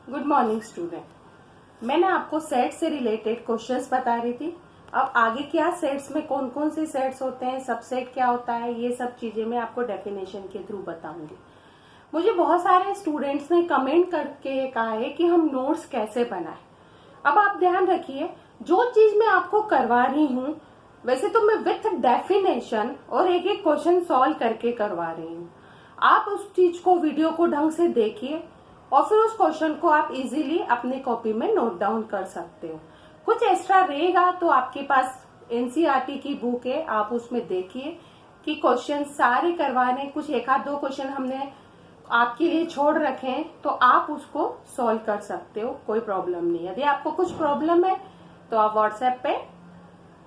Good morning student. मैंने आपको set से रिलेटेड क्वेश्चंस बता रही थी। अब आगे क्या सेट्स में कौन कौन से सेट्स होते हैं, सबसेट क्या होता है, ये सब चीजें मैं आपको डेफिनेशन के थ्रू बताऊंगी। मुझे बहुत सारे स्टूडेंट्स ने कमेंट करके कहा है कि हम नोट्स कैसे बनाएं। अब आप ध्यान रखिए, जो चीज मैं आपको करवा रही हूँ वैसे तो मैं विथ डेफिनेशन और एक एक क्वेश्चन सॉल्व करके करवा रही हूँ। आप उस चीज को, वीडियो को ढंग से देखिए और फिर उस क्वेश्चन को आप इजीली अपनी कॉपी में नोट डाउन कर सकते हो। कुछ एक्स्ट्रा रहेगा तो आपके पास एनसीईआरटी की बुक है, आप उसमें देखिए कि क्वेश्चन सारे करवाने, कुछ एक आध दो क्वेश्चन हमने आपके लिए छोड़ रखे हैं तो आप उसको सॉल्व कर सकते हो, कोई प्रॉब्लम नहीं। यदि आपको कुछ प्रॉब्लम है तो आप व्हाट्सएप पे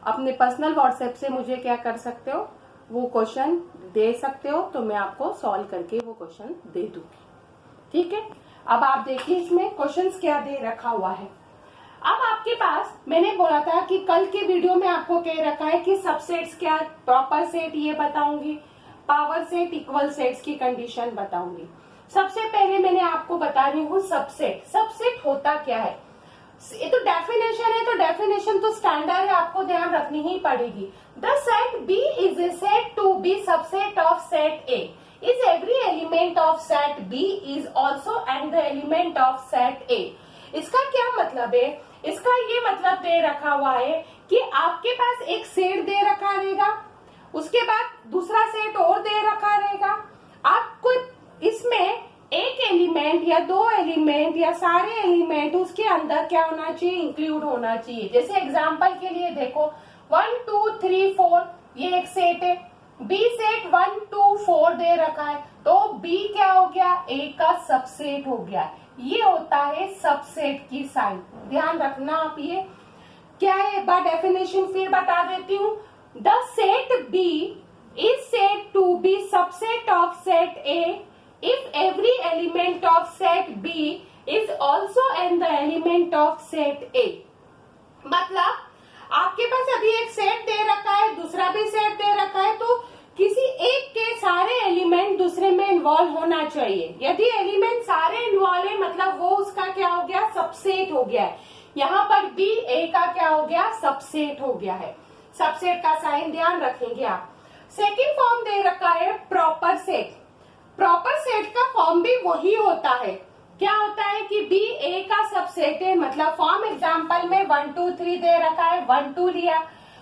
अपने पर्सनल व्हाट्सएप से मुझे क्या कर सकते हो, वो क्वेश्चन दे सकते हो, तो मैं आपको सॉल्व करके वो क्वेश्चन दे दूंगी। ठीक है, अब आप देखिए इसमें क्वेश्चंस क्या दे रखा हुआ है। अब आपके पास, मैंने बोला था कि कल के वीडियो में आपको कह रखा है कि सबसेट्स क्या, प्रॉपर सेट ये बताऊंगी, पावर सेट, इक्वल सेट्स की कंडीशन बताऊंगी। सबसे पहले मैंने आपको बता रही हूँ सबसेट। सबसेट होता क्या है, ये तो डेफिनेशन है, तो डेफिनेशन तो स्टैंडर्ड है, आपको ध्यान रखनी ही पड़ेगी। The set B is a set to be subset of set A is every element of set B is also and the element of set A। इसका क्या मतलब है, इसका ये मतलब दे रखा हुआ है कि आपके पास एक सेट दे रखा रहेगा, उसके बाद दूसरा सेट और दे रखा रहेगा। आपको इसमें एक एलिमेंट या दो एलिमेंट या सारे एलिमेंट उसके अंदर क्या होना चाहिए, इंक्लूड होना चाहिए। जैसे एग्जांपल के लिए देखो 1 2 3 4 ये एक सेट है, बी सेट 1 2 4 दे रखा है, तो बी क्या हो गया, ए का सबसेट हो गया। ये होता है सबसेट की साइन, ध्यान रखना आप। ये क्या है, एक बार डेफिनेशन फिर बता देती हूँ। The set B is set to be subset of set A if every element of set B is also an the element of set A. मतलब आपके पास अभी एक सेट दे रखा है, दूसरा भी सेट दे रखा है, तो किसी एक के सारे एलिमेंट दूसरे में इन्वॉल्व होना चाहिए। यदि एलिमेंट सारे इन्वॉल्व है मतलब वो उसका क्या हो गया, सबसेट हो गया है। यहाँ पर बी ए का क्या हो गया, सबसेट हो गया है। सबसेट का साइन ध्यान रखेंगे आप। सेकेंड फॉर्म दे रखा है प्रॉपर सेट। प्रॉपर सेट का फॉर्म भी वही होता है, क्या होता है कि बी ए का सबसेट है, मतलब फॉर्म एग्जांपल में 1 2 3 दे रखा है, 1 2 लिया,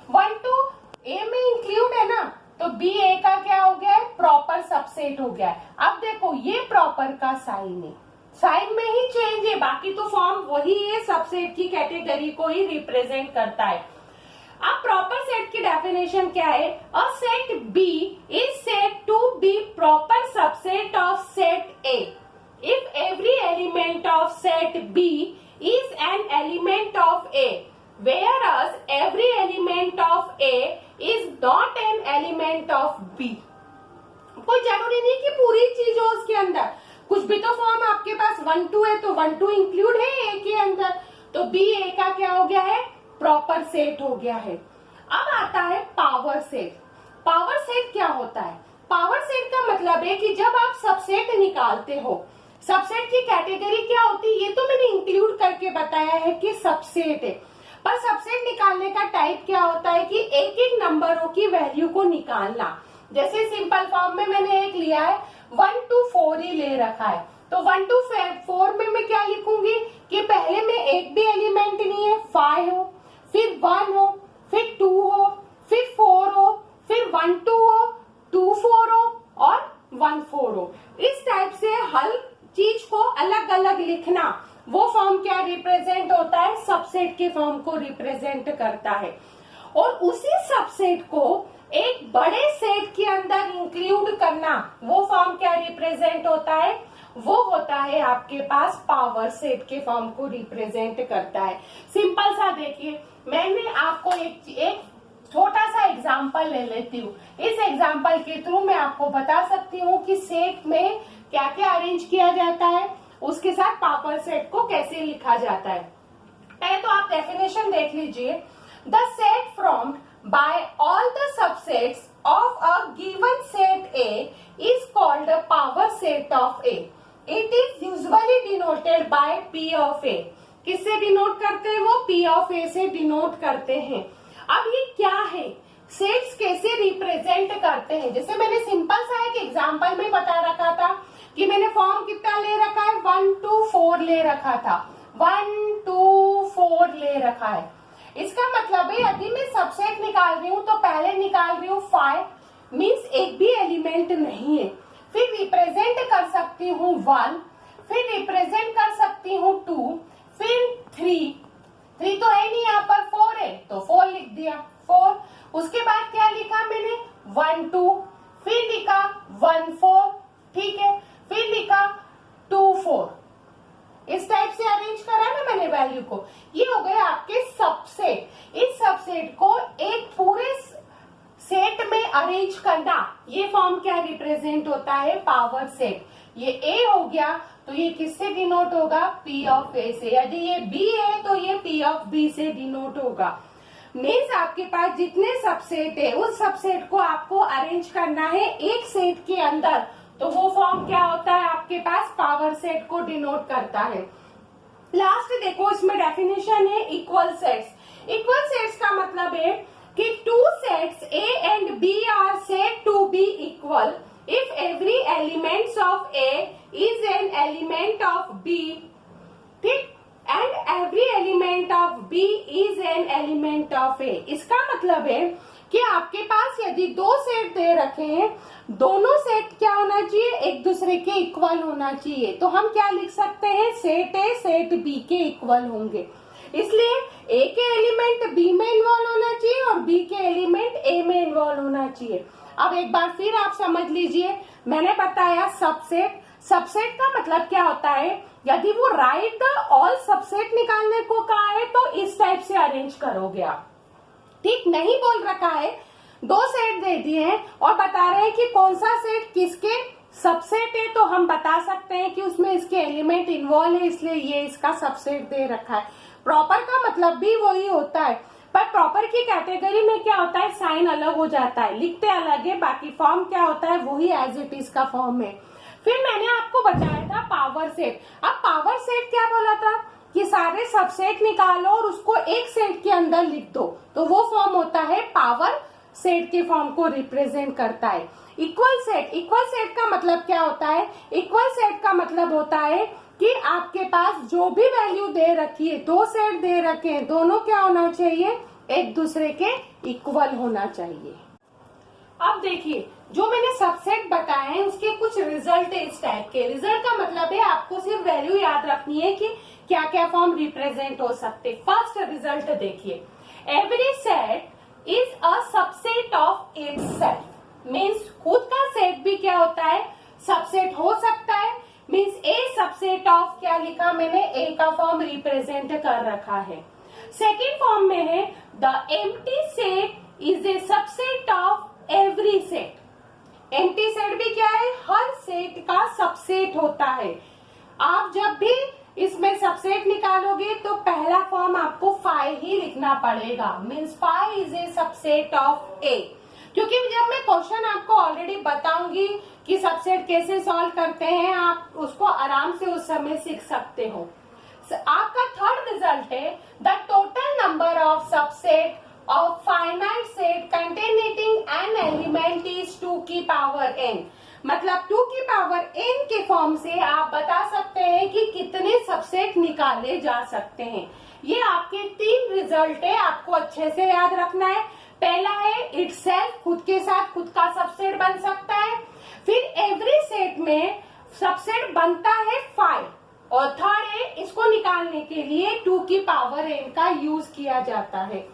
1 2 ए में इंक्लूड है ना, तो बी ए का क्या हो गया है, प्रॉपर सबसेट हो गया है। अब देखो ये प्रॉपर का साइन है, साइन में ही चेंज है, बाकी तो फॉर्म वही है, सबसेट की कैटेगरी को ही रिप्रेजेंट करता है। अब प्रॉपर सेट की डेफिनेशन क्या है, a set B is set to be proper subset of set A if every element of set B is an element of A, whereas every element of A is not an element of B। कोई जरूरी नहीं कि पूरी चीज हो उसके अंदर, कुछ भी तो फॉर्म आपके पास 1 2 है तो 1 2 इंक्लूड है A के अंदर, तो B A का क्या हो गया है, प्रॉपर सेट हो गया है। अब आता है पावर सेट। पावर सेट क्या होता है, पावर सेट का मतलब है कि जब आप सबसेट निकालते हो, सबसेट की कैटेगरी क्या होती है, ये तो मैंने इंक्लूड करके बताया है कि सबसेट है, पर सबसेट निकालने का टाइप क्या होता है कि एक एक नंबरों की वैल्यू को निकालना। जैसे सिंपल फॉर्म में मैंने एक लिया है, 1 2 4 ही ले रखा है, तो 1 2 4 में मैं क्या लिखूंगी कि पहले में एक भी एलिमेंट नहीं है, 5 हो, फिर 1 हो, फिर 2 हो, फिर 4 हो, फिर 1 2 हो, 2 4 हो और 1 4 हो। इस टाइप से हल चीज को अलग अलग लिखना, वो फॉर्म क्या रिप्रेजेंट होता है, सबसेट के फॉर्म को रिप्रेजेंट करता है। और उसी सबसेट को एक बड़े सेट के अंदर इंक्लूड करना, वो फॉर्म क्या रिप्रेजेंट होता है, वो होता है आपके पास पावर सेट के फॉर्म को रिप्रेजेंट करता है। सिंपल सा देखिए, मैंने आपको एक छोटा सा एग्जाम्पल ले लेती हूँ। इस एग्जाम्पल के थ्रू मैं आपको बता सकती हूँ कि सेट में क्या क्या अरेंज किया जाता है, उसके साथ पावर सेट को कैसे लिखा जाता है। पहले तो आप डेफिनेशन देख लीजिए। The set formed by all the subsets of a given set A is called a power set of A. It is usually denoted by P of A। किससे डिनोट करते हैं वो? P ऑफ A से denote करते हैं। अब ये क्या है, सेट्स कैसे रिप्रेजेंट करते हैं? जैसे मैंने सिंपल सा एक एग्जांपल में बता रखा था कि मैंने फॉर्म कितना ले रखा है, 1 2 4 ले रखा था, 1 2 4 ले रखा है। इसका मतलब है यदि मैं सबसेट निकाल रही हूँ तो पहले निकाल रही हूँ 5, मीन्स एक भी एलिमेंट नहीं है। फिर रिप्रेजेंट कर सकती हूँ 1, फिर रिप्रेजेंट कर सकती हूँ 2, फिर 3 तो है नहीं, यहाँ पर 4 है तो 4 लिख दिया 4। उसके बाद क्या लिखा मैंने, 1 2, फिर लिखा 1 4, ठीक है, फिर लिखा 2 4। इस टाइप से अरेंज करा ना मैंने वैल्यू को। ये हो गए आपके सबसेट। इस सबसेट को एक पूरे सेट में अरेंज करना, ये फॉर्म क्या रिप्रेजेंट होता है, पावर सेट। ये A हो गया तो ये किससे डिनोट होगा, P ऑफ A से। यदि ये B है तो ये P ऑफ B से डिनोट होगा। मीन्स आपके पास जितने सबसेट है उस सबसेट को आपको अरेंज करना है एक सेट के अंदर, तो वो फॉर्म क्या होता है आपके पास, पावर सेट को डिनोट करता है। लास्ट देखो इसमें डेफिनेशन है इक्वल सेट्स। इक्वल सेट्स का मतलब है कि two sets A and B are said to be equal if every element of A is an element of B, ठीक, and every element of B is an element of A। इसका मतलब है कि आपके पास यदि दो सेट दे रखे हैं, दोनों सेट क्या होना चाहिए, एक दूसरे के इक्वल होना चाहिए। तो हम क्या लिख सकते हैं, सेट A सेट B के इक्वल होंगे। इसलिए A के एलिमेंट B में इन्वॉल्व होना चाहिए और B के एलिमेंट A में इन्वॉल्व होना चाहिए। अब एक बार फिर आप समझ लीजिए, मैंने बताया सबसेट। सबसेट का मतलब क्या होता है, यदि वो राइट द ऑल सबसेट निकालने को कहा है तो इस टाइप से अरेंज करोगे आप, ठीक। नहीं बोल रखा है, दो सेट दे दिए हैं और बता रहे हैं कि कौन सा सेट किसके सबसेट है, तो हम बता सकते हैं कि उसमें इसके एलिमेंट इन्वॉल्व है, इसलिए ये इसका सबसेट दे रखा है। प्रॉपर का मतलब भी वही होता है, पर प्रॉपर की कैटेगरी में क्या होता है, साइन अलग हो जाता है, लिखते अलग है, बाकी फॉर्म क्या होता है वही एज इट इज का फॉर्म है। फिर मैंने आपको बताया था पावर सेट। अब पावर सेट क्या बोला था कि सारे सबसेट निकालो और उसको एक सेट के अंदर लिख दो, तो वो फॉर्म होता है पावर सेट के फॉर्म को रिप्रेजेंट करता है। इक्वल सेट, इक्वल सेट का मतलब क्या होता है, इक्वल सेट का मतलब होता है कि आपके पास जो भी वैल्यू दे रखी है, दो सेट दे रखे हैं, दोनों क्या होना चाहिए, एक दूसरे के इक्वल होना चाहिए। अब देखिए जो मैंने सबसेट बताए हैं उसके कुछ रिजल्ट है इस टाइप के। रिजल्ट का मतलब है आपको सिर्फ वैल्यू याद रखनी है कि क्या क्या फॉर्म रिप्रेजेंट हो सकते। फर्स्ट रिजल्ट देखिए, every set is a subset of itself. Means खुद का सेट भी क्या होता है, सबसेट हो सकता है। मींस ए सबसेट ऑफ, क्या लिखा मैंने, ए का फॉर्म रिप्रेजेंट कर रखा है। सेकेंड फॉर्म में है the empty set is a subset of every set. Empty set भी क्या है, हर सेट का सबसेट होता है। आप जब भी इसमें सबसेट निकालोगे तो पहला फॉर्म आपको फाई ही लिखना पड़ेगा। Means phi is a subset of A, क्योंकि जब मैं क्वेश्चन आपको ऑलरेडी बताऊंगी कि सबसेट कैसे सॉल्व करते हैं, आप उसको आराम से उस समय सीख सकते हो। आपका थर्ड रिजल्ट है the total number of subset of finite set containing an element is 2 की पावर n। मतलब 2 की पावर n के फॉर्म से आप बता सकते हैं कि कितने सबसेट निकाले जा सकते हैं। ये आपके तीन रिजल्ट है, आपको अच्छे से याद रखना है। पहला है इटसेल्फ, खुद के साथ खुद का सबसेट बन सकता है। फिर एवरी सेट में सबसेट बनता है 5, और थर्ड है इसको निकालने के लिए 2 की पावर n का यूज किया जाता है।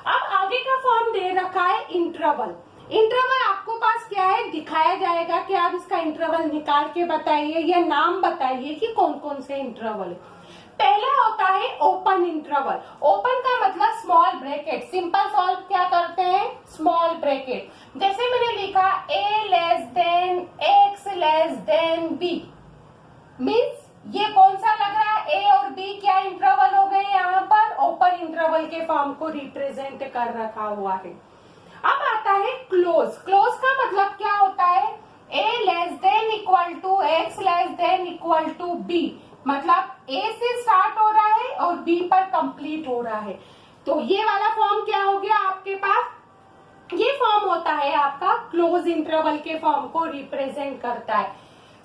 अब आगे का फॉर्म दे रखा है इंटरवल। इंटरवल आपको पास क्या है, दिखाया जाएगा कि आप इसका इंटरवल निकाल के बताइए या नाम बताइए कि कौन कौन से इंटरवल है। पहला होता है ओपन इंटरवल। ओपन का मतलब स्मॉल ब्रैकेट। सिंपल सॉल्व क्या करते हैं, स्मॉल ब्रैकेट। जैसे मैंने लिखा a less than x less then b, means ये कौन सा लग रहा है, ए और बी क्या इंटरवल हो गए, यहाँ पर ओपन इंटरवल के फॉर्म को रिप्रेजेंट कर रखा हुआ है। अब आता है क्लोज। क्लोज का मतलब क्या होता है a less than equal to x less than equal to b, मतलब a से स्टार्ट हो रहा है और b पर कंप्लीट हो रहा है। तो ये वाला फॉर्म क्या हो गया आपके पास, ये फॉर्म होता है आपका क्लोज इंटरवल के फॉर्म को रिप्रेजेंट करता है।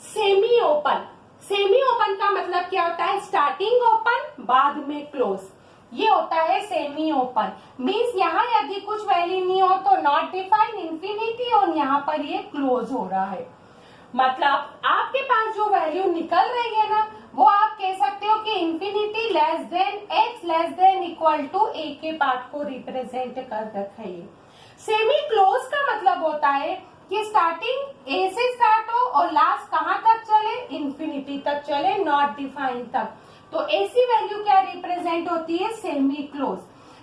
सेमी ओपन, सेमी ओपन का मतलब क्या होता है, स्टार्टिंग ओपन बाद में क्लोज, ये होता है सेमी ओपन। मीन्स यहाँ यदि कुछ वैल्यू नहीं हो तो नॉट डिफाइंड इंफिनिटी, और यहाँ पर ये क्लोज हो रहा है। मतलब आपके पास जो वैल्यू निकल रही है ना, वो आप कह सकते हो कि infinity less than x less than equal to a के पार्ट को रिप्रेजेंट कर रखा है। सेमी क्लोज का मतलब होता है कि स्टार्टिंग a से स्टार्ट हो और लास्ट कहाँ तक चले, इंफिनिटी तक चले, नॉट डिफाइंड तक। तो ऐसी वैल्यू क्या रिप्रेजेंट होती है, सेमी क्लोज।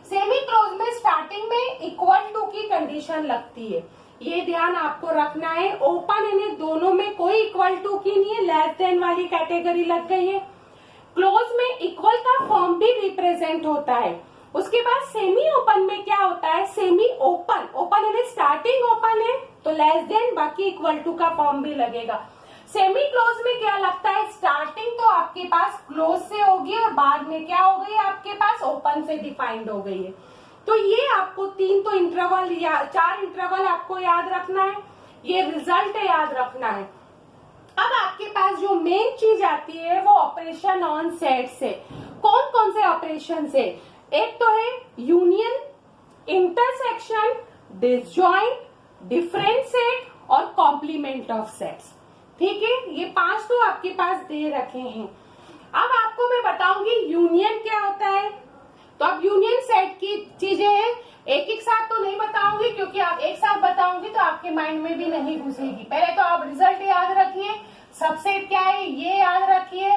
सेमी क्लोज में स्टार्टिंग में इक्वल टू की कंडीशन लगती है, ये ध्यान आपको रखना है। ओपन यानी दोनों में कोई इक्वल टू की नहीं है, लेस देन वाली कैटेगरी लग गई है। क्लोज में इक्वल का फॉर्म भी रिप्रेजेंट होता है। उसके बाद सेमी ओपन में क्या होता है, सेमी ओपन, ओपन यानी स्टार्टिंग ओपन है तो लेस देन बाकी इक्वल टू का फॉर्म भी लगेगा। सेमी क्लोज में क्या लगता है, स्टार्टिंग तो आपके पास क्लोज से होगी और बाद में क्या हो गई, आपके पास ओपन से डिफाइंड हो गई है। तो ये आपको तीन तो इंटरवल या चार इंटरवल आपको याद रखना है, ये रिजल्ट याद रखना है। अब आपके पास जो मेन चीज आती है वो ऑपरेशन ऑन सेट्स है। कौन कौन से ऑपरेशन है, एक तो है यूनियन, इंटरसेक्शन, डिसजॉइंट, डिफरेंशिएट और कॉम्प्लीमेंट ऑफ सेट्स। ठीक है, ये पांच तो आपके पास दे रखे हैं। अब आपको मैं बताऊंगी यूनियन क्या होता है। तो अब यूनियन सेट की चीजें हैं, एक एक साथ तो नहीं बताऊंगी क्योंकि आप एक साथ बताऊंगी तो आपके माइंड में भी नहीं घुसेगी। पहले तो आप रिजल्ट याद रखिए, सबसेट क्या है ये याद रखिए,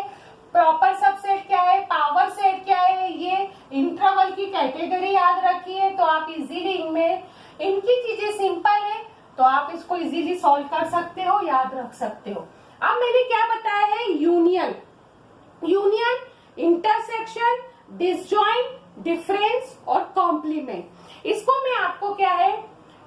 प्रॉपर सबसेट क्या है, पावर सेट क्या है, ये इंटरवल की कैटेगरी याद रखिए। तो आप इजीली इनमें, इनकी चीजें सिंपल है तो आप इसको इजीली सॉल्व कर सकते हो, याद रख सकते हो। अब मैंने क्या बताया है, union, union, intersection, disjoint, difference और कॉम्प्लीमेंट। इसको मैं आपको क्या है,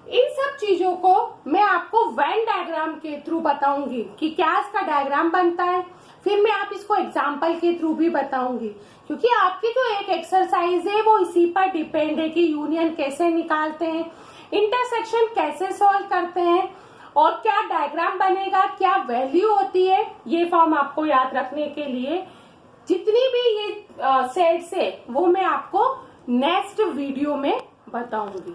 इन सब चीजों को मैं आपको वेन डायग्राम के थ्रू बताऊंगी कि क्या इसका डायग्राम बनता है। फिर मैं आप इसको एग्जाम्पल के थ्रू भी बताऊंगी, क्योंकि आपकी जो एक एक्सरसाइज है वो इसी पर डिपेंड है कि यूनियन कैसे निकालते हैं, इंटरसेक्शन कैसे सॉल्व करते हैं और क्या डायग्राम बनेगा, क्या वैल्यू होती है। ये फॉर्म आपको याद रखने के लिए जितनी भी ये सेट्स है वो मैं आपको नेक्स्ट वीडियो में बताऊंगी।